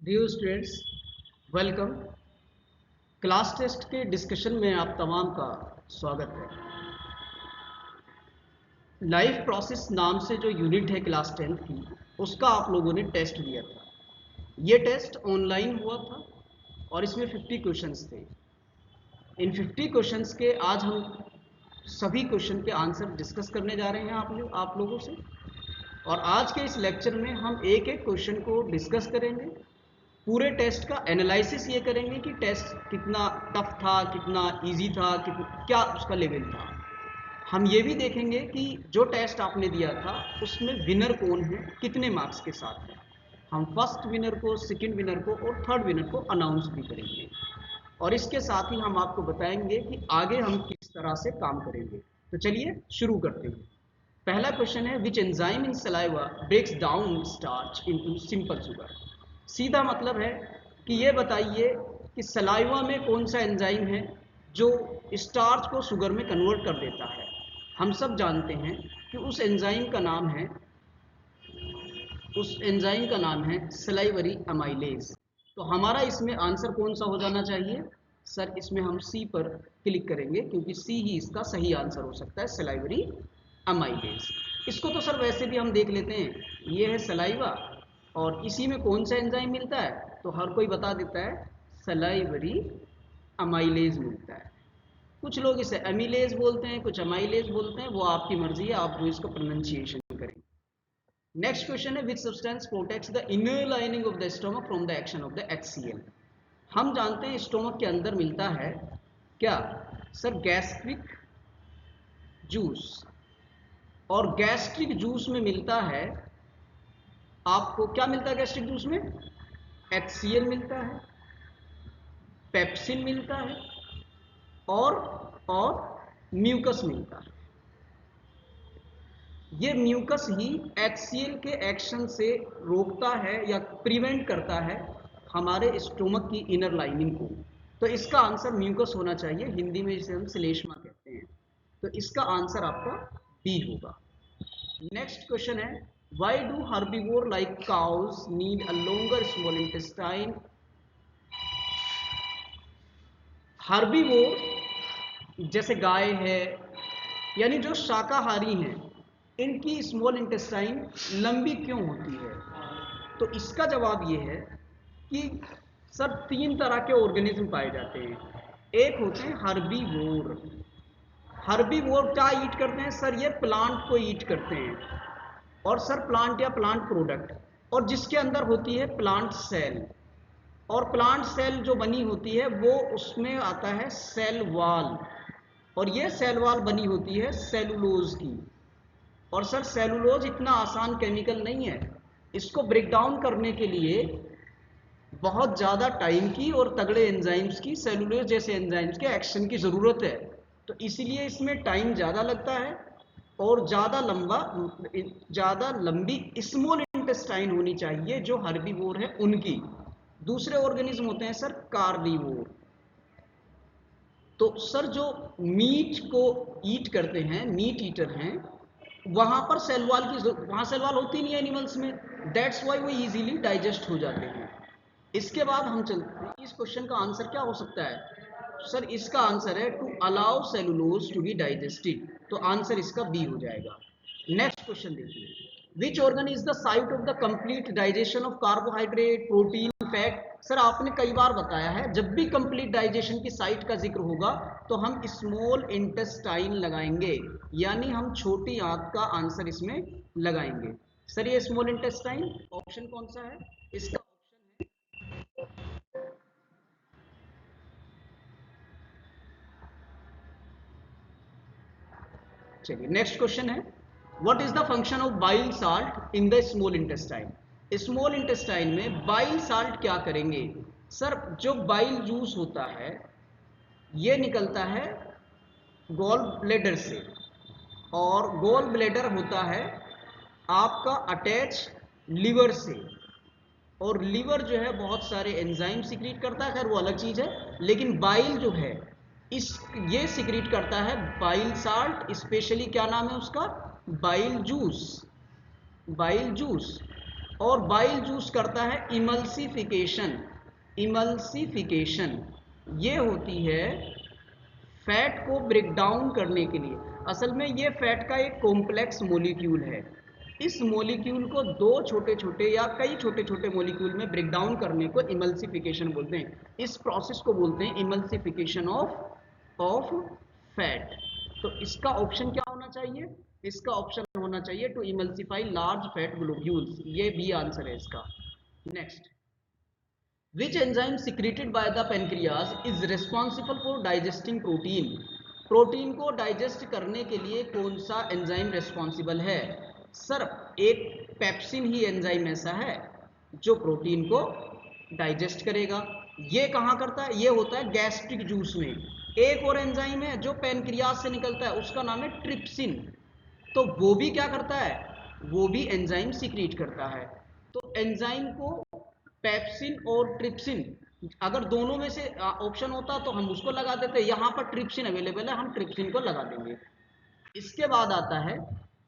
Dear students, welcome. Class test के discussion में आप तमाम का स्वागत है। लाइफ प्रोसेस नाम से जो यूनिट है क्लास 10th की, उसका आप लोगों ने टेस्ट दिया था। ये टेस्ट ऑनलाइन हुआ था और इसमें 50 क्वेश्चंस थे। इन 50 क्वेश्चंस के आज हम सभी क्वेश्चन के आंसर डिस्कस करने जा रहे हैं आप लोगों से। और आज के इस लेक्चर में हम एक एक क्वेश्चन को डिस्कस करेंगे। पूरे टेस्ट का एनालिसिस ये करेंगे कि टेस्ट कितना टफ था, कितना इजी था, क्या उसका लेवल था। हम ये भी देखेंगे कि जो टेस्ट आपने दिया था उसमें विनर कौन है, कितने मार्क्स के साथ है। हम फर्स्ट विनर को, सेकंड विनर को और थर्ड विनर को अनाउंस भी करेंगे। और इसके साथ ही हम आपको बताएंगे कि आगे हम किस तरह से काम करेंगे। तो चलिए शुरू करते हैं। पहला क्वेश्चन है, which enzyme in saliva breaks down starch into simple sugar. सीधा मतलब है कि ये बताइए कि सलाइवा में कौन सा एंजाइम है जो स्टार्च को शुगर में कन्वर्ट कर देता है। हम सब जानते हैं कि उस एंजाइम का नाम है सलाइवरी अमाइलेज। तो हमारा इसमें आंसर कौन सा हो जाना चाहिए सर? इसमें हम सी पर क्लिक करेंगे क्योंकि सी ही इसका सही आंसर हो सकता है, सलाइवरी अमाइलेज। इसको तो सर वैसे भी हम देख लेते हैं, ये है सलाइवा और इसी में कौन सा एंजाइम मिलता है, तो हर कोई बता देता है सलाइवरी अमाइलेज मिलता है। कुछ लोग इसे अमीलेज बोलते हैं, कुछ अमाइलेज बोलते हैं, वो आपकी मर्जी है, आप जो इसको प्रोनाउंसिएशन करें। नेक्स्ट क्वेश्चन है, which substance protects the inner lining of the stomach from the action of the HCl। हम जानते हैं स्टोमक के अंदर मिलता है क्या सर? Gastric juice. और गैस्ट्रिक जूस में मिलता है, आपको क्या मिलता है गैस्ट्रिक जूस में? HCl मिलता है, पेप्सिन मिलता है और म्यूकस मिलता है। ये म्यूकस ही HCl के एक्शन से रोकता है या प्रिवेंट करता है हमारे स्टोमक की इनर लाइनिंग को। तो इसका आंसर म्यूकस होना चाहिए, हिंदी में जिसे हम श्लेष्मा कहते हैं। तो इसका आंसर आपका बी होगा। नेक्स्ट क्वेश्चन है, why do herbivore like cows need a longer small intestine. Herbivore जैसे गाय है, यानी जो शाकाहारी हैं, इनकी स्मॉल इंटेस्टाइन लंबी क्यों होती है? तो इसका जवाब ये है कि सर 3 तरह के ऑर्गेनिज्म पाए जाते हैं। एक होते हैं हर्बीवोर। हर्बीवोर क्या ईट करते हैं सर? ये प्लांट को ईट करते हैं। और सर प्लांट या प्लांट प्रोडक्ट, और जिसके अंदर होती है प्लांट सेल। और प्लांट सेल जो बनी होती है वो उसमें आता है सेल वॉल, और ये सेल वॉल बनी होती है सेलुलोज की। और सर सेलुलोज इतना आसान केमिकल नहीं है, इसको ब्रेक डाउन करने के लिए बहुत ज़्यादा टाइम की और तगड़े एंजाइम्स की, सेलुलोज जैसे एंजाइम्स के एक्शन की ज़रूरत है। तो इसीलिए इसमें टाइम ज़्यादा लगता है और ज़्यादा लंबी स्मॉल इंटेस्टाइन होनी चाहिए जो हर्बीवोर है उनकी। दूसरे ऑर्गेनिज्म होते हैं सर कार्निवोर। तो सर जो मीट को ईट करते हैं, मीट ईटर हैं, वहां सेल वॉल होती नहीं है एनिमल्स में, दैट्स वाई वो इजीली डाइजेस्ट हो जाते हैं। इसके बाद हम चलते हैं, इस क्वेश्चन का आंसर क्या हो सकता है सर? इसका आंसर है to allow cellulose to be digested. तो आंसर इसका बी हो जाएगा। नेक्स्ट क्वेश्चन देखिए, which organ is the site of the complete digestion of carbohydrate, protein, fat. Sir आपने कई बार बताया है जब भी कंप्लीट डाइजेशन की साइट का जिक्र होगा तो हम स्मॉल इंटेस्टाइन लगाएंगे, यानी हम छोटी आंत का आंसर इसमें लगाएंगे। सर ये स्मॉल इंटेस्टाइन ऑप्शन कौन सा है इसका? चलिए नेक्स्ट क्वेश्चन है, what is the function of bile salt in the small intestine. Small intestine में बाइल साल्ट क्या करेंगे सर? जो बाइल जूस होता है ये निकलता है गॉल ब्लेडर से, और गॉल ब्लेडर होता है आपका अटैच लिवर से। और लिवर जो है बहुत सारे एंजाइम सिक्रीट करता है, खैर वो अलग चीज है, लेकिन बाइल जो है इस ये सिक्रीट करता है बाइल साल्ट, स्पेशली क्या नाम है उसका? Bile juice. Bile juice. और बाइल जूस करता है इमल्सिफिकेशन। इमल्सिफिकेशन ये होती है फैट को ब्रेक डाउन करने के लिए। असल में ये फैट का एक कॉम्प्लेक्स मॉलिक्यूल है। इस मॉलिक्यूल को दो छोटे छोटे या कई छोटे छोटे मॉलिक्यूल में ब्रेक डाउन करने को इमल्सिफिकेशन बोलते हैं। इस प्रोसेस को बोलते हैं इमल्सिफिकेशन ऑफ फैट। तो इसका ऑप्शन क्या होना चाहिए? इसका ऑप्शन होना चाहिए to emulsify large fat globules. ये भी आंसर है इसका। Next, which enzyme secreted by the pancreas is responsible for digesting protein? Protein को डाइजेस्ट करने के लिए कौन सा एंजाइम रेस्पॉन्सिबल है? सर, एक पेप्सिन ही एंजाइम ऐसा है जो प्रोटीन को डाइजेस्ट करेगा। ये कहाँ करता है? ये होता है गैस्ट्रिक जूस में। एक और एंजाइम है जो पैनक्रियाज से निकलता है, उसका नाम है ट्रिप्सिन। तो वो भी क्या करता है? वो भी एंजाइम सीक्रेट करता है। तो एंजाइम को पेप्सिन और ट्रिप्सिन, अगर दोनों में से ऑप्शन होता तो हम उसको लगा देते। यहां पर ट्रिप्सिन अवेलेबल है, हम ट्रिप्सिन को लगा देंगे। इसके बाद आता है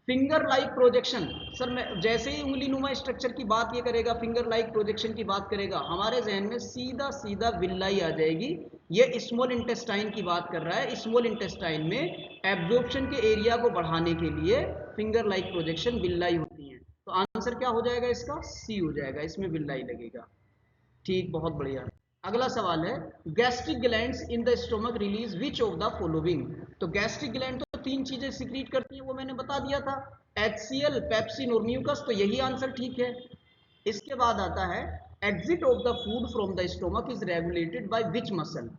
फिंगर लाइक प्रोजेक्शन। सर, मैं जैसे ही उंगली नुमा स्ट्रक्चर की बात ये करेगा, फिंगर लाइक प्रोजेक्शन की बात करेगा, हमारे जहन में सीधा सीधा विल्लाई आ जाएगी। ये स्मॉल इंटेस्टाइन की बात कर रहा है। स्मॉल इंटेस्टाइन में एब्जॉर्प्शन के एरिया को बढ़ाने के लिए फिंगर लाइक प्रोजेक्शन विल्लाई होती है। तो आंसर क्या हो जाएगा इसका? सी हो जाएगा, इसमें विल्लाई लगेगा। ठीक, बहुत बढ़िया। अगला सवाल है, gastric glands in the stomach release which of the following? तो गैस्ट्रिक ग्लैंड तो तीन चीजें सीक्रेट करती हैं, वो मैंने बता दिया था, HCl, पेप्सिन और म्यूकस। तो यही आंसर ठीक है। इसके बाद आता है, exit of the food from the stomach is regulated by which muscle?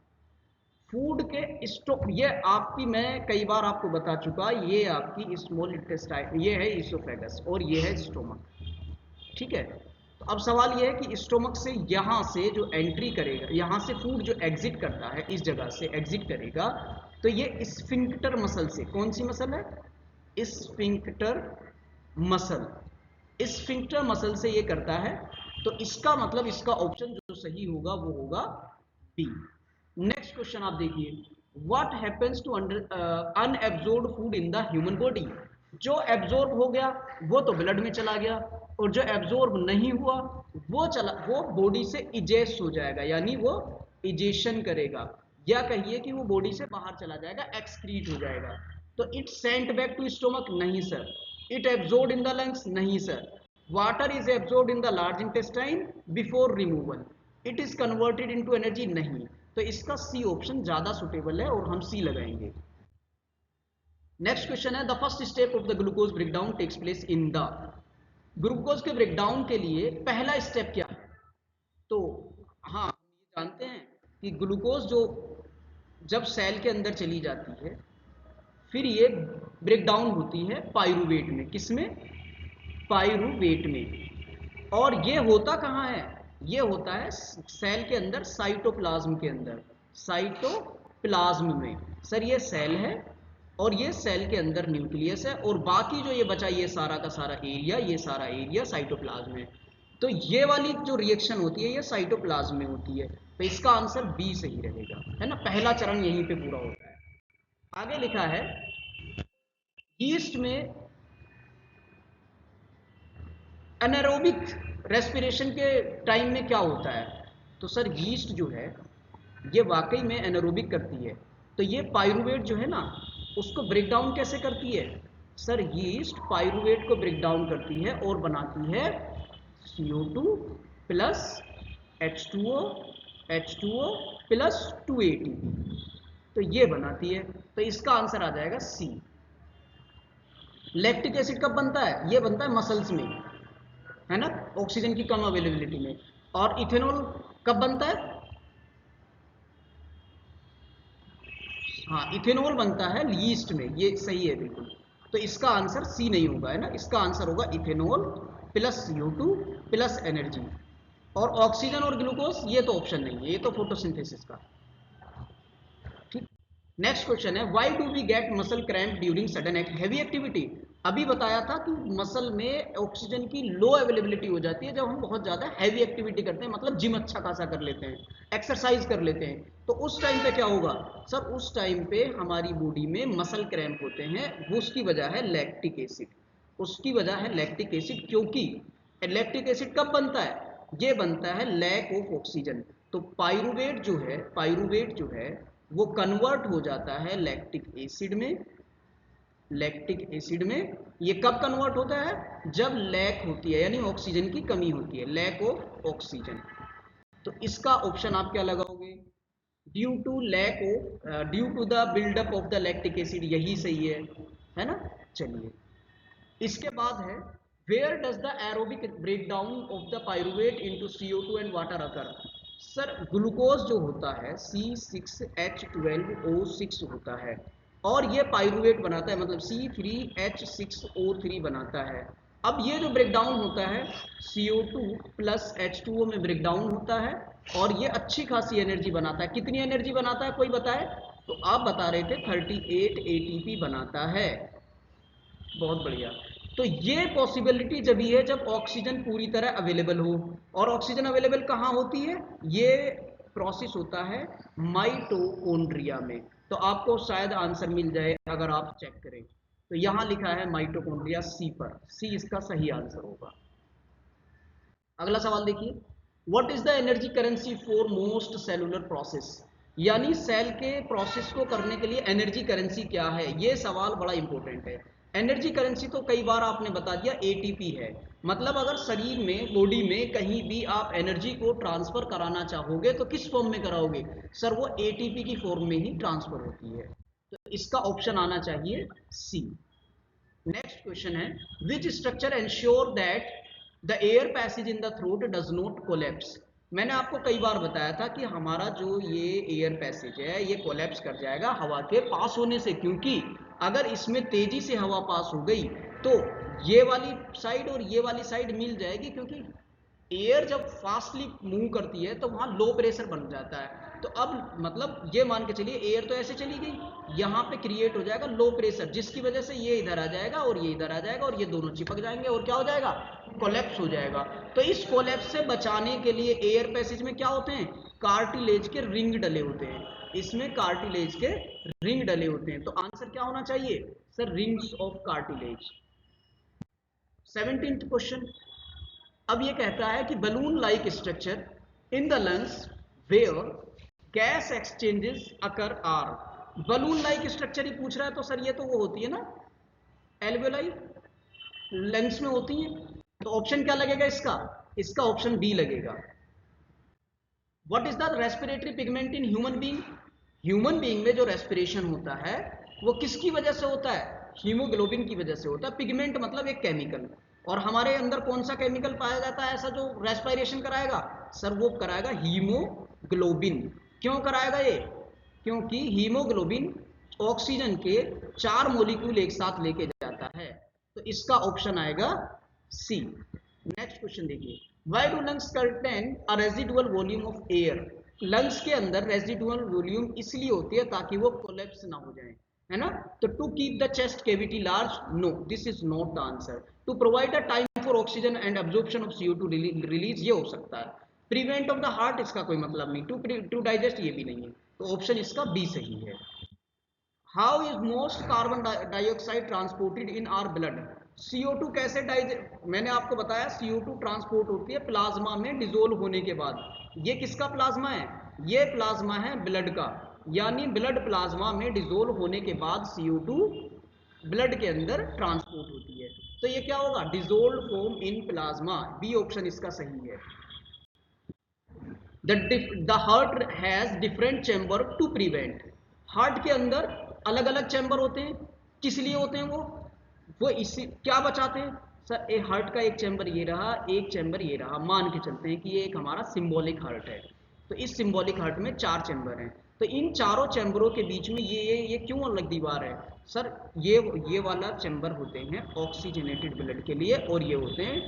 Food के ये आपकी, मैं कई बार आपको बता चुका, ये आपकी स्मॉल इंटेस्टाइन, ये है इसोफेगस और ये है स्टोमक। ठीक है। तो अब सवाल यह है कि स्टोमक से यहां से जो एंट्री करेगा, यहां से फूड जो एग्जिट करता है, इस जगह से एग्जिट करेगा, तो ये स्फिंक्टर मसल से, कौन सी मसल है? Sphincter muscle. स्फिंक्टर मसल से ये करता है। तो इसका मतलब, इसका ऑप्शन जो सही होगा वो होगा बी। नेक्स्ट क्वेश्चन आप देखिए, what happens to unabsorbed food in the human body? जो एब्जॉर्ब हो गया वो तो ब्लड में चला गया, और जो एब्जॉर्ब नहीं हुआ वो बॉडी से इजेस्ट हो जाएगा, यानी वो इजेशन करेगा, या कहिए कि वो बॉडी से बाहर चला जाएगा, एक्सक्रीट हो जाएगा। तो it sent back to stomach? नहीं sir. It absorb in the lungs? नहीं sir. Water is absorb in the large intestine before removal. It is converted into energy? नहीं। तो इसका सी ऑप्शन ज्यादा सुटेबल है और हम सी लगाएंगे। नेक्स्ट क्वेश्चन है, the first step of the glucose breakdown takes place in the? Glucose के ब्रेकडाउन के लिए पहला स्टेप क्या है? तो हाँ, ये जानते हैं कि ग्लूकोज जो जब सेल के अंदर चली जाती है, फिर ये ब्रेकडाउन होती है पाइरूवेट में। किसमें? पाइरूवेट में। और ये होता कहाँ है? ये होता है सेल के अंदर, साइटोप्लाज्म के अंदर, साइटोप्लाज्म में। सर, ये सेल है और ये सेल के अंदर न्यूक्लियस है, और बाकी जो ये बचा ये सारा का सारा एरिया, ये सारा एरिया साइटोप्लाज्म है। तो ये वाली जो रिएक्शन होती है ये साइटोप्लाज्म में होती है। तो इसका आंसर बी सही रहेगा, है ना। पहला चरण यहीं पे पूरा होता है। आगे लिखा है, ईस्ट में एनारोबिक रेस्पिरेशन के टाइम में क्या होता है? तो सर, यीस्ट जो है ये वाकई में एनारोबिक करती है। तो ये पाइरूवेट जो है ना, उसको ब्रेक डाउन कैसे करती है? सर, यीस्ट पाइरूवेट को ब्रेक डाउन करती है और बनाती है CO2 plus H2O plus 2 ATP। तो ये बनाती है। तो इसका आंसर आ जाएगा सी। लैक्टिक एसिड कब बनता है? ये बनता है मसल्स में, है ना, ऑक्सीजन की कम अवेलेबिलिटी में। और इथेनॉल कब बनता है? हाँ, इथेनॉल बनता है यीस्ट में, ये सही है बिल्कुल। तो इसका आंसर सी नहीं होगा, है ना। इसका आंसर होगा ethanol plus CO2 plus energy. और ऑक्सीजन और ग्लूकोज ये तो ऑप्शन नहीं है, ये तो फोटोसिंथेसिस का। ठीक। नेक्स्ट क्वेश्चन है, why do we get muscle cramp during sudden heavy activity? अभी बताया था कि मसल में ऑक्सीजन की लो अवेलेबिलिटी हो जाती है जब हम बहुत ज्यादा हैवी एक्टिविटी करते हैं, मतलब जिम अच्छा खासा कर लेते हैं, एक्सरसाइज कर लेते हैं। तो उस टाइम पे क्या होगा? सर, उस टाइम पे हमारी बॉडी में मसल क्रैम्प होते हैं। वो उसकी वजह है लैक्टिक एसिड। उसकी वजह है लैक्टिक एसिड, क्योंकि लैक्टिक एसिड कब बनता है? ये बनता है लैक ऑफ ऑक्सीजन। तो पाइरूवेट जो है वो कन्वर्ट हो जाता है लैक्टिक एसिड में। ये कब कन्वर्ट होता है? जब लैक होती है, यानी ऑक्सीजन की कमी होती है, लैक ऑफ ऑक्सीजन। तो इसका ऑप्शन आप क्या लगाओगे? Due to the buildup of the lactic acid, यही सही है ना। चलिए, इसके बाद है where does the aerobic break down of the pyruvate into CO2 and water occur. Sir glucose जो होता है C6H12O6 होता है और ये पाइरूवेट बनाता है, मतलब C3H6O3 बनाता है। अब ये जो ब्रेकडाउन होता है CO2 प्लस H2O में ब्रेकडाउन होता है और ये अच्छी खासी एनर्जी बनाता है। कितनी एनर्जी बनाता है कोई बताए? तो आप बता रहे थे 38 ATP बनाता है। बहुत बढ़िया। तो ये पॉसिबिलिटी जब ही है जब ऑक्सीजन पूरी तरह अवेलेबल हो। और ऑक्सीजन अवेलेबल कहाँ होती है? ये प्रोसेस होता है माइटोकॉन्ड्रिया में। तो आपको शायद आंसर मिल जाए अगर आप चेक करें। तो यहां लिखा है माइटोकॉन्ड्रिया, सी पर, सी इसका सही आंसर होगा। अगला सवाल देखिए, what is the energy currency for most cellular process. यानी सेल के प्रोसेस को करने के लिए एनर्जी करेंसी क्या है? ये सवाल बड़ा इंपॉर्टेंट है। एनर्जी करेंसी तो कई बार आपने बता दिया ATP है। मतलब अगर शरीर में, बॉडी में कहीं भी आप एनर्जी को ट्रांसफर कराना चाहोगे तो किस फॉर्म में कराओगे? सर वो ATP की फॉर्म में ही ट्रांसफर होती है। तो इसका ऑप्शन आना चाहिए सी। नेक्स्ट क्वेश्चन है, which structure ensure that the air passage in the throat does not collapse. मैंने आपको कई बार बताया था कि हमारा जो ये एयर पैसेज है ये कोलैप्स कर जाएगा हवा के पास होने से, क्योंकि अगर इसमें तेजी से हवा पास हो गई तो ये वाली साइड और ये वाली साइड मिल जाएगी, क्योंकि एयर जब फास्टली मूव करती है तो वहां लो प्रेशर बन जाता है। तो अब मतलब ये मान के चलिए एयर तो ऐसे चली गई, यहाँ पे क्रिएट हो जाएगा लो प्रेशर, जिसकी वजह से ये इधर आ जाएगा और ये इधर आ जाएगा और ये दोनों चिपक जाएंगे और क्या हो जाएगा? कोलैप्स हो जाएगा। तो इस कोलैप्स से बचाने के लिए एयर पैसेज में क्या होते हैं? कार्टिलेज के रिंग डले होते हैं। इसमें कार्टिलेज के रिंग डले होते हैं। तो आंसर क्या होना चाहिए? Sir rings of cartilage. 17th question, अब ये कहता है कि balloon like structure in the lungs where gas exchanges occur are. Balloon like structure ही पूछ रहा है तो सर ये तो वो होती है ना एल्वेलाई, लंग्स में होती है। तो ऑप्शन क्या लगेगा इसका? इसका ऑप्शन बी लगेगा। What is the respiratory pigment in human being. Human being में जो रेस्पिरेशन होता है वो किसकी वजह से होता है? हीमोग्लोबिन की वजह से होता है। पिगमेंट मतलब एक केमिकल। और हमारे अंदर कौन सा केमिकल पाया जाता है ऐसा जो रेस्पिरेशन कराएगा? सर वो कराएगा हीमोग्लोबिन। क्यों कराएगा ये? क्योंकि हीमोग्लोबिन ऑक्सीजन के 4 मॉलिक्यूल एक साथ लेके जाता है। तो इसका ऑप्शन आएगा सी। नेक्स्ट क्वेश्चन देखिए, why do lungs contain a residual volume of air. Lungs के अंदर रेजिडुअल वॉल्यूम इसलिए होती है ताकि वो कोलैप्स ना हो जाए, है ना। तो to keep the chest cavity large, no this is not the answer. To provide a time for oxygen and absorption of CO2 release, ये हो सकता है। प्रिवेंट ऑफ द हार्ट, इसका कोई मतलब नहीं। टू डाइजेस्ट, ये भी नहीं है। तो ऑप्शन इसका बी सही है। How is most carbon dioxide transported in our blood. CO2 कैसे मैंने आपको बताया CO2 ट्रांसपोर्ट होती है प्लाज्मा में डिजोल्व होने के बाद। ये किसका प्लाज्मा है? ये प्लाज्मा है ब्लड का। यानी ब्लड प्लाज्मा में डिजोल्व होने के बाद CO2 ब्लड के अंदर ट्रांसपोर्ट होती है। तो ये क्या होगा? Dissolve form in plasma, B option इसका सही है। The heart has different chamber to prevent. Heart के अंदर अलग अलग चैम्बर होते हैं, किस लिए होते हैं वो इसी क्या बचाते हैं? सर ए हार्ट का एक चैम्बर ये रहा, एक चैम्बर ये रहा, मान के चलते हैं कि ये एक हमारा सिंबॉलिक हार्ट है। तो इस सिंबॉलिक हार्ट में 4 चैम्बर हैं। तो इन चारों चैम्बरों के बीच में ये क्यों अलग दीवार है? सर ये वाला चैम्बर होते हैं ऑक्सीजनेटेड ब्लड के लिए और ये होते हैं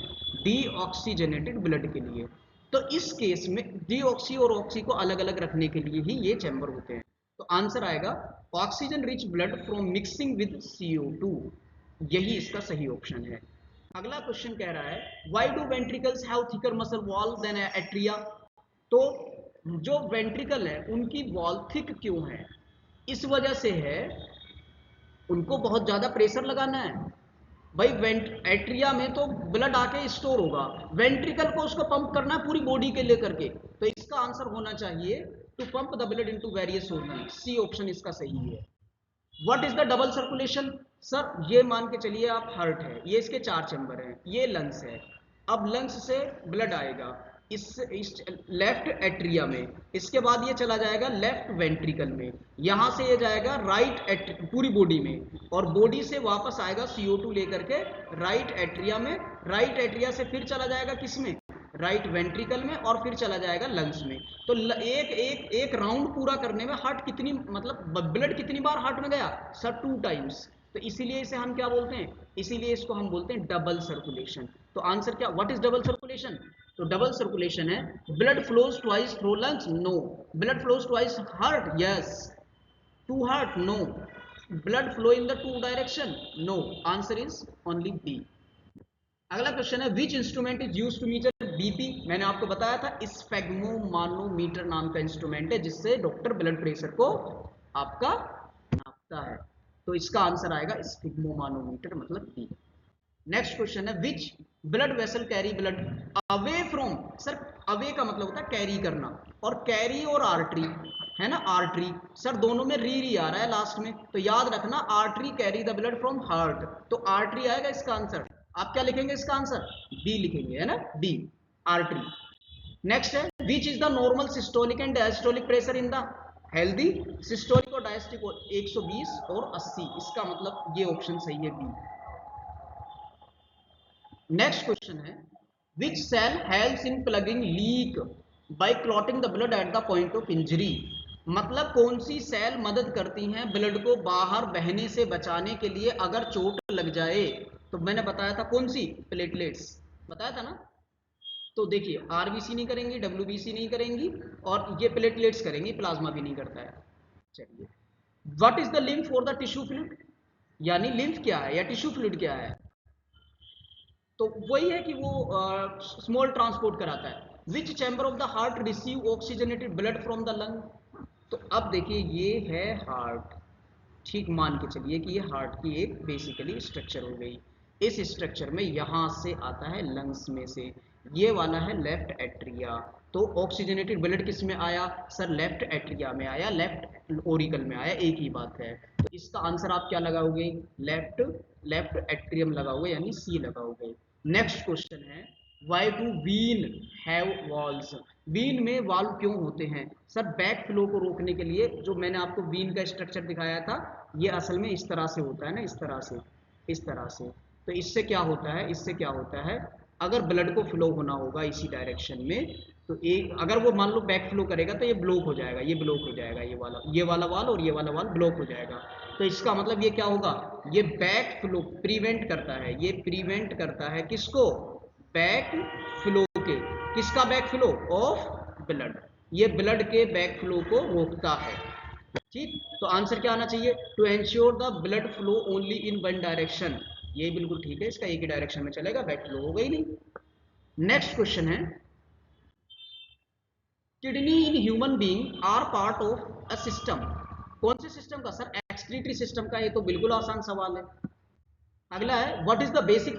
डीऑक्सीजनेटेड ब्लड के लिए। तो इस केस में डीऑक्सी और ऑक्सी को अलग अलग रखने के लिए ही ये चैम्बर होते हैं। तो आंसर आएगा oxygen rich blood from mixing with CO2, यही इसका सही ऑप्शन है। अगला क्वेश्चन कह रहा है why do ventricles have thicker muscle wall than atria. तो जो वेंट्रिकल है उनकी वॉल थिक क्यों है? इस वजह से है उनको बहुत ज्यादा प्रेशर लगाना है। भाई एट्रिया में तो ब्लड आके स्टोर होगा, वेंट्रिकल को उसको पंप करना है पूरी बॉडी के लिए करके, तो इसका आंसर होना चाहिए to pump the blood into various organ, C option इसका सही है। What is the double circulation? Sir ये मान के चलिए आप हार्ट है, ये इसके 4 चैम्बर हैं, ये लंग्स है, अब लंग्स से ब्लड आएगा इस लेफ्ट एट्रिया में, इसके बाद ये चला जाएगा लेफ्ट वेंट्रिकल में, यहां से ये जाएगा राइट पूरी बॉडी में, और बॉडी से वापस आएगा CO2 लेकर के राइट एट्रिया में, राइट एट्रिया से फिर चला जाएगा किस में, राइट वेंट्रिकल में, और फिर चला जाएगा लंग्स में। तो एक राउंड पूरा करने में हार्ट कितनी, मतलब ब्लड कितनी बार हार्ट में गया सर? 2 टाइम्स। तो इसीलिए इसे हम क्या बोलते हैं, इसीलिए इसको हम बोलते हैं डबल सर्कुलेशन। तो आंसर क्या, व्हाट इज डबल सर्कुलेशन? तो डबल सर्कुलेशन है blood flows twice through lungs, no. Blood flows twice heart, yes. To heart, no. Blood flow in the 2 direction, no. Answer is only B. अगला question है which instrument is used to measure BP? मैंने आपको बताया था स्फेग्मोमानोमीटर नाम का instrument है जिससे डॉक्टर ब्लड प्रेशर को आपका नापता है। तो इसका आंसर आएगा स्फेग्मोमानोमीटर, मतलब बी। नेक्स्ट क्वेश्चन है which blood vessel carry blood away from? Sir away का मतलब होता है कैरी करना, और कैरी और आर्टरी है ना, आर्टरी सर दोनों में री आ रहा है लास्ट में, तो याद रखना artery carry the blood from heart, तो आर्टरी आएगा इसका आंसर। आप क्या लिखेंगे इसका आंसर? बी लिखेंगे, है ना, डी, आर्टरी। नेक्स्ट है which is the normal systolic and diastolic pressure in the healthy? Systolic और डायस्टोलिक 120 और 80, इसका मतलब ये ऑप्शन सही है, बी। नेक्स्ट क्वेश्चन है which cell helps in plugging leak by clotting the blood at the point of injury? मतलब कौन सी सेल मदद करती हैं ब्लड को बाहर बहने से बचाने के लिए अगर चोट लग जाए? तो मैंने बताया था कौन सी, प्लेटलेट्स बताया था ना। तो देखिए आरबीसी नहीं करेंगी, डब्ल्यूबीसी नहीं करेंगी, और ये प्लेटलेट्स करेंगी, प्लाज्मा भी नहीं करता है। चलिए what is the lymph for the tissue fluid? यानी लिम्फ क्या है या टिश्यू फ्लूइड क्या है? तो वही है कि वो स्मॉल ट्रांसपोर्ट कराता है। Which chamber of the heart receive oxygenated blood from the lung? तो अब देखिए ये है हार्ट, ठीक मान के चलिए कि ये हार्ट की एक बेसिकली स्ट्रक्चर हो गई, इस स्ट्रक्चर में यहां से आता है लंग्स में से, ये वाला है लेफ्ट एट्रिया, तो ऑक्सीजनेटेड ब्लड किस में आया सर? लेफ्ट एट्रिया में आया, लेफ्ट ओरिकल में आया, एक ही बात है। तो इसका आंसर आप क्या लगाओगे? लेफ्ट लेफ्ट एट्रियम लगाओगे, यानी सी लगाओगे। नेक्स्ट क्वेश्चन है why do vein have walls? Vein में वाल्व क्यों होते हैं सर? बैक फ्लो को रोकने के लिए। जो मैंने आपको वीन का स्ट्रक्चर दिखाया था, ये असल में इस तरह से होता है ना, इस तरह से, इस तरह से। तो इससे क्या होता है, इससे क्या होता है, अगर ब्लड को फ्लो होना होगा इसी डायरेक्शन में, तो एक अगर वो मान लो बैक फ्लो करेगा तो ये ब्लॉक हो जाएगा, ये ब्लॉक हो जाएगा, ये वाला वाल और ये वाला वाल ब्लॉक हो जाएगा। तो इसका मतलब ये क्या होगा, ये बैक फ्लो प्रिवेंट करता है, ये प्रिवेंट करता है किसको? बैक फ्लो के, किसका बैक फ्लो? ऑफ ब्लड, ये ब्लड के बैक फ्लो को रोकता है। ठीक, तो आंसर क्या आना चाहिए? To ensure the blood flow only in one direction, ये बिल्कुल ठीक है, इसका एक ही डायरेक्शन में चलेगा, बैक फ्लो होगा ही नहीं। नेक्स्ट क्वेश्चन है kidney in human being are part of a system? कौन से सिस्टम का सर? एक्सक्रीटरी सिस्टम का, ये तो बिल्कुल आसान सवाल है। अगला है what is the basic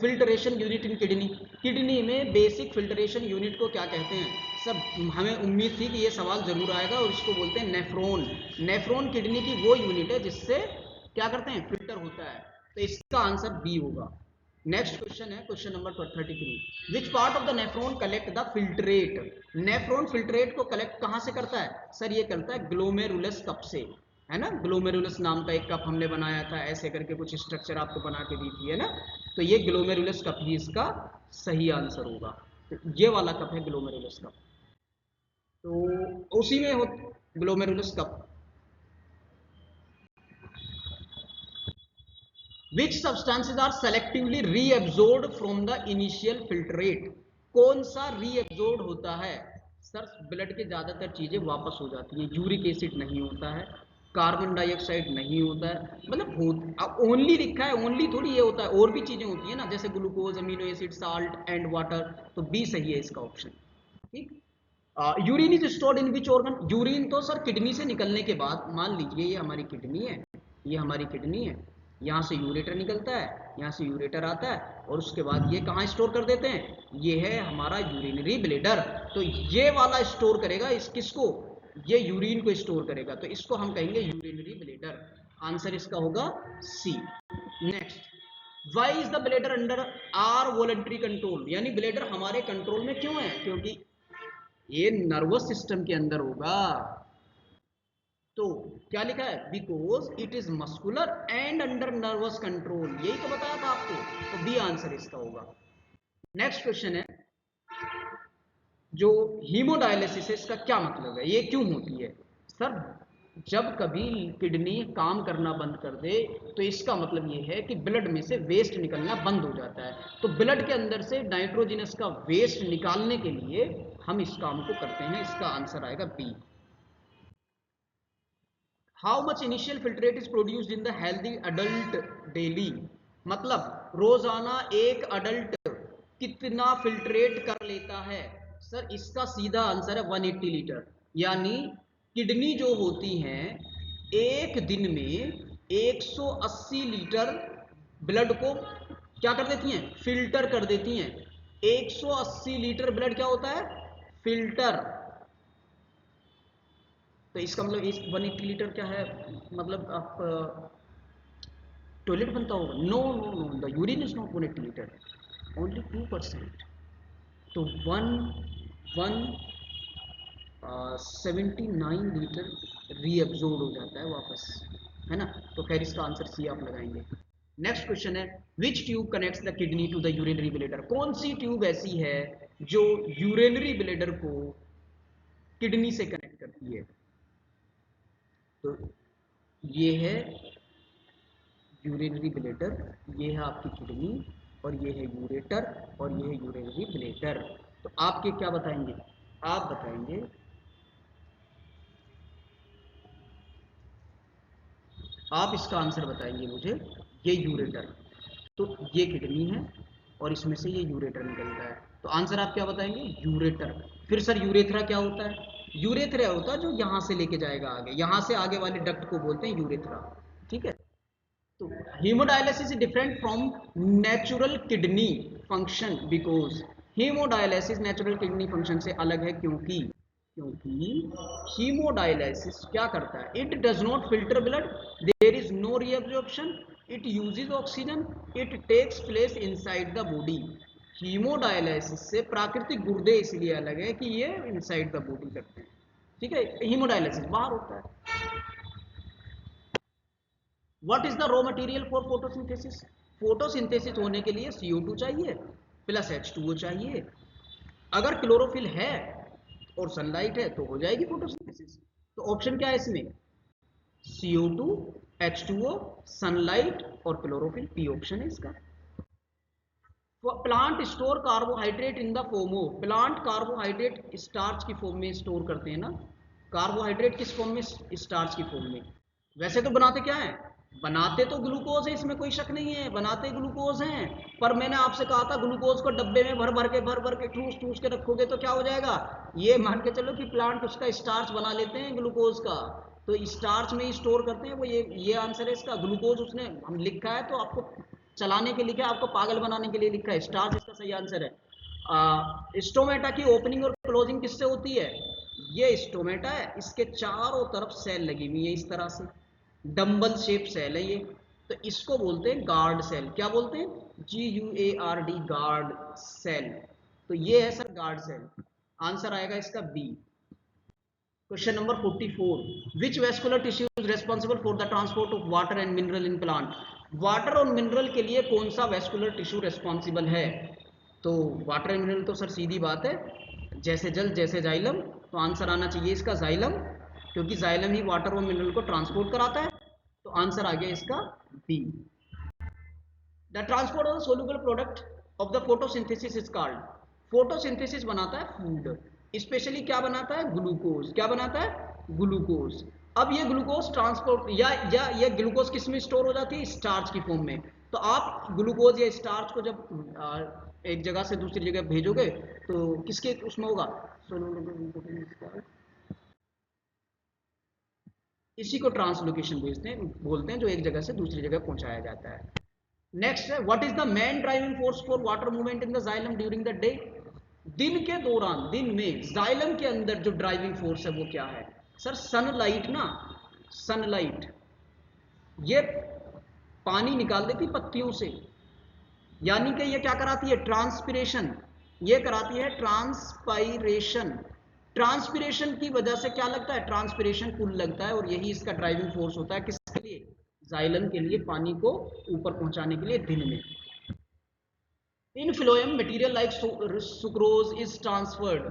filtration unit in kidney? Kidney में बेसिक फिल्टरेशन यूनिट को क्या कहते हैं सर? हमें उम्मीद थी कि ये सवाल जरूर आएगा, और इसको बोलते हैं नेफ्रॉन। नेफ्रॉन किडनी की वो यूनिट है जिससे क्या करते हैं, फिल्टर होता है। तो इसका आंसर बी होगा। नेक्स्ट क्वेश्चन है question number 33, which part of the nephron collect the filtrate? Nephron filtrate को कलेक्ट कहां से करता है सर? ये करता है ग्लोमेरुलस कप से, है ना। ग्लोमेरुलस नाम का एक कप हमने बनाया था, ऐसे करके कुछ स्ट्रक्चर आपको बना के दी थी, है ना। तो ये ग्लोमेरुलस कप ही इसका सही आंसर होगा। तो ये वाला कप है ग्लोमेरुलस कप, तो उसी में हो glomerulus cup. Which substances are selectively reabsorbed from the initial filtrate? कौन सा रीएब्जॉर्ब होता है सर? ब्लड के ज्यादातर चीजें वापस हो जाती है, यूरिक एसिड नहीं होता है, कार्बन डाइऑक्साइड नहीं होता है, मतलब ओनली लिखा है, ओनली थोड़ी ये होता है, और भी चीजें होती है ना, जैसे glucose, amino acid, salt and water. तो बी सही है इसका ऑप्शन। ठीक, urine is stored in which organ? Urine तो सर किडनी से निकलने के बाद, मान लीजिए ये हमारी किडनी है, ये हमारी किडनी है, यहाँ से यूरेटर निकलता है, यहाँ से यूरेटर आता है और उसके बाद ये कहाँ स्टोर कर देते हैं, ये है हमारा यूरिनरी ब्लेडर। तो ये वाला स्टोर करेगा इस किसको, ये यूरिन को स्टोर करेगा, तो इसको हम कहेंगे यूरिनरी ब्लेडर। आंसर इसका होगा C. Next, why is the bladder under our voluntary control, यानी ब्लेडर हमारे कंट्रोल में क्यों है, क्योंकि ये नर्वस सिस्टम के अंदर होगा। तो क्या लिखा है, because it is muscular and under nervous control, यही तो बताया था आपको, तो बी आंसर इसका होगा। नेक्स्ट क्वेश्चन है, जो हीमोडायलिसिस है इसका क्या मतलब है, ये क्यों होती है। सर जब कभी किडनी काम करना बंद कर दे तो इसका मतलब ये है कि ब्लड में से वेस्ट निकलना बंद हो जाता है, तो ब्लड के अंदर से नाइट्रोजनस का वेस्ट निकालने के लिए हम इस काम को करते हैं, इसका आंसर आएगा B. How much initial filtrate is produced in the healthy adult daily, मतलब रोजाना एक अडल्ट कितना फिल्ट्रेट कर लेता है। सर इसका सीधा आंसर है 180 लीटर, यानी किडनी जो होती हैं एक दिन में 180 लीटर ब्लड को क्या कर देती हैं, फिल्टर कर देती हैं। 180 लीटर ब्लड क्या होता है, फिल्टर। तो इसका मतलब इस 180 लीटर क्या है, मतलब आप टॉयलेट बनता होगा, no no no, the urine is not 180 litre, only 2%। तो 79 लीटर रीअब्जॉर्ब हो जाता है वापस, है ना। तो खैर इसका आंसर सी आप लगाएंगे। नेक्स्ट क्वेश्चन है, which tube connects the kidney to the urinary bladder, कौन सी ट्यूब ऐसी है जो यूरिनरी ब्लेडर को किडनी से कनेक्ट करती है। तो ये है यूरिनरी ब्लेडर, ये है आपकी किडनी, और ये है यूरेटर, और ये है यूरिनरी ब्लेडर। तो आपके क्या बताएंगे, आप बताएंगे आप इसका आंसर बताएंगे मुझे, ये यूरेटर, तो ये किडनी है और इसमें से ये यूरेटर निकलता है, तो आंसर आप क्या बताएंगे, यूरेटर। फिर सर यूरेथ्रा क्या होता है, यूरेथ्रा होता है जो यहां से लेके जाएगा आगे, यहां से आगे वाले डक्ट को बोलते हैं यूरेथ्रा, ठीक है। तो haemodialysis is different from natural kidney function because, haemodialysis natural kidney function से अलग है क्योंकि हीमोडायलिसिस क्या करता है, it does not filter blood, there is no reabsorption, it uses oxygen, it takes place inside the body. Haemodialysis से प्राकृतिक गुर्दे इसलिए अलग है कि ये इनसाइड द बॉडी करते हैं, ठीक है, हीमोडायलिसिस बाहर होता है। What is the raw material for photosynthesis, photosynthesis होने के लिए CO2 चाहिए प्लस H2O चाहिए, अगर क्लोरोफिल है और सनलाइट है तो हो जाएगी फोटोसिंथेसिस। तो ऑप्शन क्या है इसमें, CO2, H2O, सनलाइट और क्लोरोफिल, पी ऑप्शन है इसका। Plant store carbohydrate in the form of, plant carbohydrate starch की फॉर्म में स्टोर करते हैं ना, कार्बोहाइड्रेट किस फॉर्म में, स्टार्च की फॉर्म में। वैसे तो बनाते क्या है, बनाते तो ग्लूकोज है, इसमें कोई शक नहीं है, बनाते ग्लूकोज हैं, पर मैंने आपसे कहा था ग्लूकोज को डब्बे में भर भर के ठूस के रखोगे तो क्या हो जाएगा, ये मान के चलो कि प्लांट उसका स्टार्च बना लेते हैं ग्लूकोज का, तो स्टार्च में ही स्टोर करते हैं वो, ये आंसर है इसका। ग्लूकोज उसने हम लिखा है तो आपको चलाने के लिए, आपको पागल बनाने के लिए लिखा है, स्टार्च इसका सही आंसर है। स्टोमेटा की ओपनिंग और क्लोजिंग किससे होती है, ये स्टोमेटा है, इसके चारों तरफ सेल लगी हुई है इस तरह से, डंबल शेप सेल है ये, तो इसको बोलते हैं गार्ड सेल, क्या बोलते हैं, GUARD, गार्ड सेल। तो ये है सर गार्ड सेल, आंसर आएगा इसका B. Question number 44, which vascular tissue is responsible for the transport of water and mineral in plant, water और मिनरल के लिए कौन सा वेस्कुलर टिश्यू रेस्पॉन्सिबल है। तो वाटर एंड मिनरल तो सर सीधी बात है, जैसे जल जैसे जाइलम, तो आंसर आना चाहिए इसका जाइलम, क्योंकि जाइलम ही वाटर और मिनरल को ट्रांसपोर्ट कराता है, तो आंसर आ गया इसका B. The transport of soluble product of the photosynthesis is called, photosynthesis बनाता है फूड, स्पेशली क्या बनाता है, ग्लूकोज, क्या बनाता है, ग्लूकोज। अब ये ग्लूकोज ट्रांसपोर्ट या ये ग्लूकोज किस में स्टोर हो जाती है, स्टार्च की फॉर्म में। तो आप ग्लूकोज या स्टार्च को जब एक जगह से दूसरी जगह भेजोगे तो किसके उसमें होगा, इसी को ट्रांसलोकेशन भेजते हैं बोलते हैं, जो एक जगह से दूसरी जगह पहुंचाया जाता है। नेक्स्ट है what is the main driving force for water movement in the xylem during the day. दिन के दौरान, दिन में जाइलम के अंदर जो ड्राइविंग फोर्स है वो क्या है? सर सनलाइट ना, सनलाइट ये पानी निकाल देती पत्तियों से, यानी कि ये क्या कराती है? ट्रांसपिरेशन, ये कराती है ट्रांसपाइरेशन। ट्रांसपिरेशन की वजह से क्या लगता है? ट्रांसपिरेशन कूल लगता है, और यही इसका ड्राइविंग फोर्स होता है। किसके लिए? जाइलम के लिए, पानी को ऊपर पहुंचाने के लिए दिन में। In phloem material like sucrose is transferred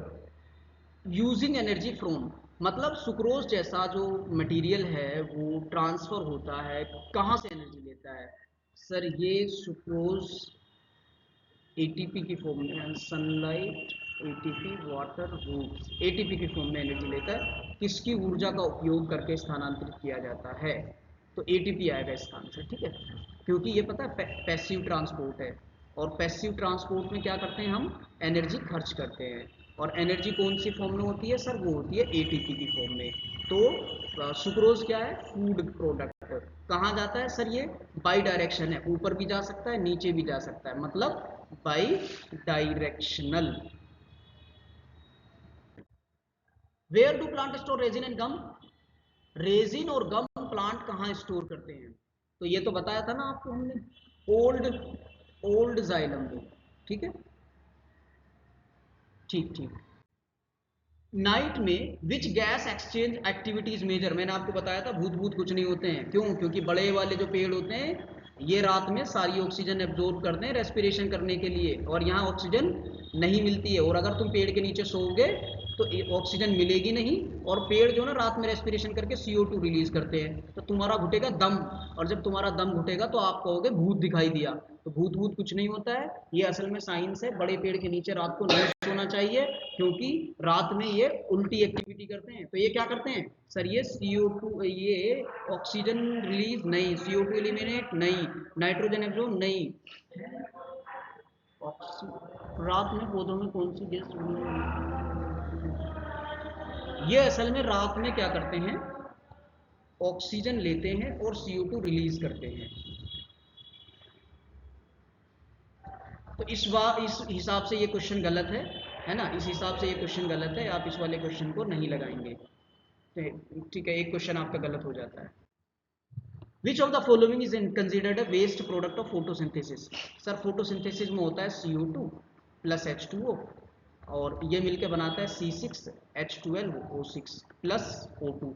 using energy from, मतलब सुक्रोज जैसा जो मटेरियल है वो ट्रांसफर होता है, कहां से एनर्जी लेता है? सर ये सुक्रोज एटीपी की फॉर्म में, sunlight, ATP, water, roots, ATP की फॉर्म में एनर्जी लेता है। किसकी ऊर्जा का उपयोग करके स्थानांतरित किया जाता है? तो एटीपी आएगा इसका आंसर, ठीक है, क्योंकि ये पता है पैसिव ट्रांसपोर्ट है, और पैसिव ट्रांसपोर्ट में क्या करते हैं हम? एनर्जी खर्च करते हैं, और एनर्जी कौन सी फॉर्म में होती है सर? वो होती है एटीपी की फॉर्म में। तो सुक्रोज क्या है? Food product. कहाँ जाता है सर? ये बाई डायरेक्शन है, ऊपर भी जा सकता है, नीचे भी जा सकता है, मतलब bidirectional. Where do plant store resin and gum? Resin और गम प्लांट कहाँ स्टोर करते हैं? तो ये तो बताया था ना आपको हमने, ओल्ड जाइलम में, ठीक है, ठीक ठीक। नाइट में which gas exchange activities major, मैंने आपको बताया था भूत भूत कुछ नहीं होते हैं। क्यों? क्योंकि बड़े वाले जो पेड़ होते हैं ये रात में सारी ऑक्सीजन एब्जॉर्ब करते हैं रेस्पिरेशन करने के लिए, और यहाँ ऑक्सीजन नहीं मिलती है, और अगर तुम पेड़ के नीचे सोओगे तो ऑक्सीजन मिलेगी नहीं, और पेड़ जो ना रात में रेस्पिरेशन करके CO2 रिलीज करते हैं, तो तुम्हारा घुटेगा दम, और जब तुम्हारा दम घुटेगा तो आप कहोगे भूत दिखाई दिया। तो भूत भूत कुछ नहीं होता है, ये असल में साइंस है। बड़े पेड़ के नीचे रात को नहीं सोना चाहिए, क्योंकि रात में ये उल्टी एक्टिविटी करते हैं। तो ये क्या करते हैं सर? ये CO2, ये ऑक्सीजन रिलीज नहीं, CO2 एलिमिनेट नहीं, नाइट्रोजन एब्जॉर्ब नहीं। रात में पौधों में कौन सी गैस? ये असल में रात में क्या करते हैं? ऑक्सीजन लेते हैं और CO2 रिलीज करते हैं। तो इस हिसाब से ये क्वेश्चन गलत है ना? इस हिसाब से ये क्वेश्चन गलत है, आप इस वाले क्वेश्चन को नहीं लगाएंगे। ठीक है, एक क्वेश्चन आपका गलत हो जाता है। Which of the following is considered a waste product of photosynthesis? Sir photosynthesis में होता है CO2 प्लस H2O, और ये मिलकर बनाता है C6H12O6 प्लस O2।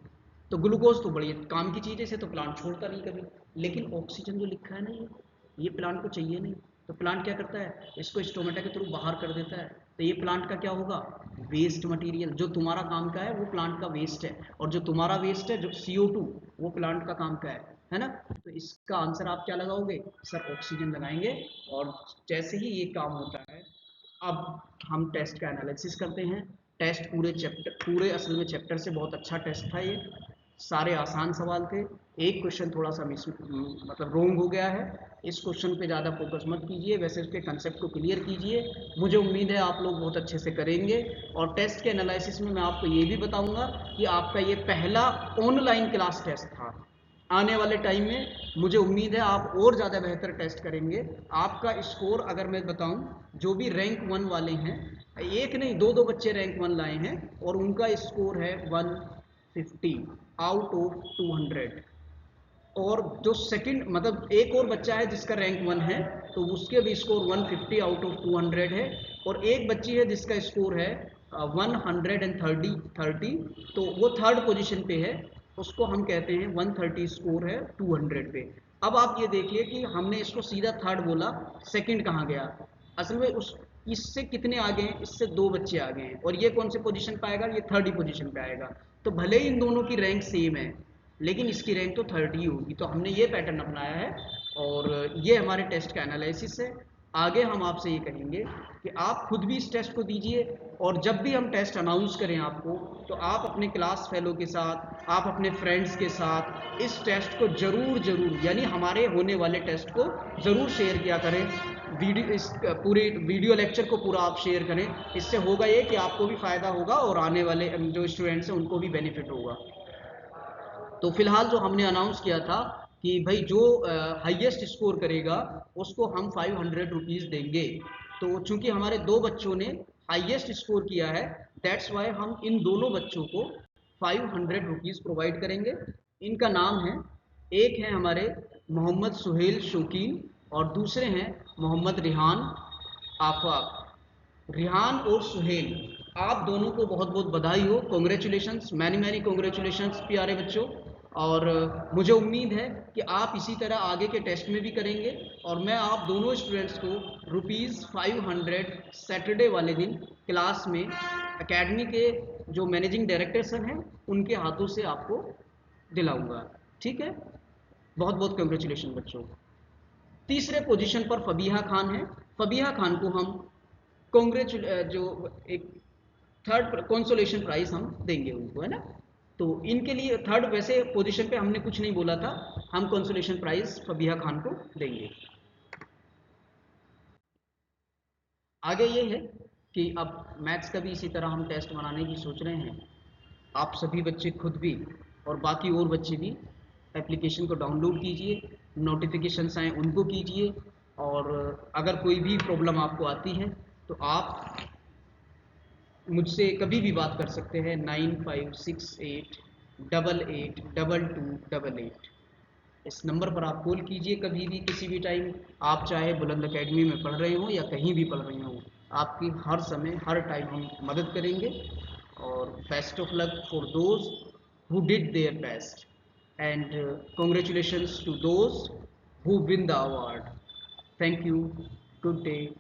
तो ग्लूकोज तो बड़ी काम की चीज़ है, इसे तो प्लांट छोड़ता नहीं कभी, लेकिन ऑक्सीजन जो लिखा है ना, ये प्लांट को चाहिए नहीं। तो प्लांट क्या करता है? इसको स्टोमेटा के थ्रू बाहर कर देता है। तो ये प्लांट का क्या होगा? Waste material. जो तुम्हारा काम का है वो प्लांट का वेस्ट है, और जो तुम्हारा वेस्ट है जो CO2 वो प्लांट का काम का है ना? तो इसका आंसर आप क्या लगाओगे सर? ऑक्सीजन लगाएंगे। और जैसे ही ये काम होता है, अब हम टेस्ट का एनालिसिस करते हैं। टेस्ट पूरे असल में चैप्टर से बहुत अच्छा टेस्ट था ये, सारे आसान सवाल थे। एक क्वेश्चन थोड़ा सा मतलब रोंग हो गया है, इस क्वेश्चन पे ज़्यादा फोकस मत कीजिए, वैसे उसके कंसेप्ट को क्लियर कीजिए। मुझे उम्मीद है आप लोग बहुत अच्छे से करेंगे। और टेस्ट के एनालिसिस में मैं आपको ये भी बताऊंगा कि आपका ये पहला ऑनलाइन क्लास टेस्ट था। आने वाले टाइम में मुझे उम्मीद है आप और ज़्यादा बेहतर टेस्ट करेंगे। आपका स्कोर अगर मैं बताऊं, जो भी रैंक 1 वाले हैं, एक नहीं दो बच्चे रैंक 1 लाए हैं, और उनका स्कोर है 150 आउट ऑफ 200। और जो सेकंड मतलब एक और बच्चा है जिसका रैंक 1 है, तो उसके भी स्कोर 150 आउट ऑफ 200 है, और एक बच्ची है जिसका स्कोर है 130, तो वो थर्ड पोजीशन पे है, उसको हम कहते हैं 130 स्कोर है 200 पे। अब आप ये देखिए कि हमने इसको सीधा थर्ड बोला, सेकंड कहाँ गया? असल में उस इससे कितने आगे हैं? इससे 2 बच्चे आगे हैं, और ये कौन से पोजीशन पे आएगा? ये थर्ड ही पोजीशन पे आएगा। तो भले ही इन दोनों की रैंक सेम है, लेकिन इसकी रैंक तो 30 होगी। तो हमने ये पैटर्न अपनाया है, और ये हमारे टेस्ट का एनालिसिस है। आगे हम आपसे ये कहेंगे कि आप खुद भी इस टेस्ट को दीजिए, और जब भी हम टेस्ट अनाउंस करें आपको, तो आप अपने क्लास फेलो के साथ, आप अपने फ्रेंड्स के साथ इस टेस्ट को ज़रूर यानी हमारे होने वाले टेस्ट को ज़रूर शेयर किया करें। इस पूरे वीडियो लेक्चर को पूरा आप शेयर करें। इससे होगा ये कि आपको भी फ़ायदा होगा, और आने वाले जो स्टूडेंट्स हैं उनको भी बेनिफिट होगा। तो फिलहाल जो हमने अनाउंस किया था कि भाई जो हाईएस्ट स्कोर करेगा उसको हम 500 रुपीज़ देंगे। तो चूंकि हमारे दो बच्चों ने हाईएस्ट स्कोर किया है, दैट्स वाई हम इन दोनों बच्चों को 500 रुपीज़ प्रोवाइड करेंगे। इनका नाम है, एक है हमारे मोहम्मद सुहेल शौकीन और दूसरे हैं मोहम्मद रिहान आफाक। रिहान और सुहेल, आप दोनों को बहुत बहुत बधाई हो, कॉन्ग्रेचुलेशंस, मैनी मैनी कॉन्ग्रेचुलेशंस प्यारे बच्चों। और मुझे उम्मीद है कि आप इसी तरह आगे के टेस्ट में भी करेंगे और मैं आप दोनों स्टूडेंट्स को ₹500 सैटरडे वाले दिन क्लास में एकेडमी के जो मैनेजिंग डायरेक्टर सर हैं उनके हाथों से आपको दिलाऊंगा। ठीक है, बहुत बहुत कॉन्ग्रेचुलेशन बच्चों। तीसरे पोजीशन पर फबीहा खान है। फबीहा खान को हम जो एक थर्ड कंसोलेशन प्राइज हम देंगे उनको, है ना। तो इनके लिए थर्ड, वैसे पोजीशन पे हमने कुछ नहीं बोला था, हम कंसोलेशन प्राइज फबीहा खान को देंगे। आगे ये है कि अब मैथ्स का भी इसी तरह हम टेस्ट बनाने की सोच रहे हैं। आप सभी बच्चे खुद भी और बाकी और बच्चे भी एप्लीकेशन को डाउनलोड कीजिए, नोटिफिकेशंस आए उनको कीजिए, और अगर कोई भी प्रॉब्लम आपको आती है तो आप मुझसे कभी भी बात कर सकते हैं 9568882288। इस नंबर पर आप कॉल कीजिए कभी भी, किसी भी टाइम। आप चाहे बुलंद एकेडमी में पढ़ रहे हों या कहीं भी पढ़ रहे हों, आपकी हर समय हर टाइम हम मदद करेंगे। और best of luck for those who did their best, and congratulations to those who win the award. Thank you. Good day.